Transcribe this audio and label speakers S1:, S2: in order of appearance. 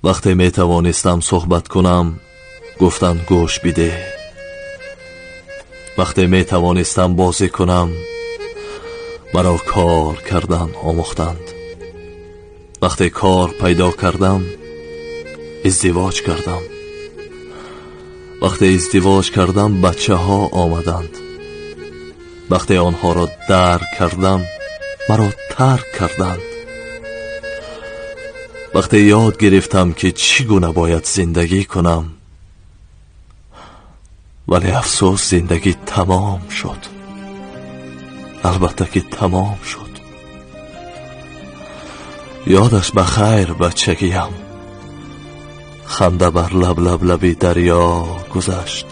S1: وقتی می توانستم صحبت کنم گفتند گوش بده. وقتی می توانستم بازی کنم مرا کار کردن آموختند. وقتی کار پیدا کردم ازدواج کردم. وقتی ازدواج کردم بچه ها آمدند. وقتی آنها را درک کردم مرا ترک کردند. وقتی یاد گرفتم که چگونه باید زندگی کنم، ولی افسوس زندگی تمام شد. البته که تمام شد. یادش بخیر بچگیم، خنده بر لب لب لبی دریا گذشت.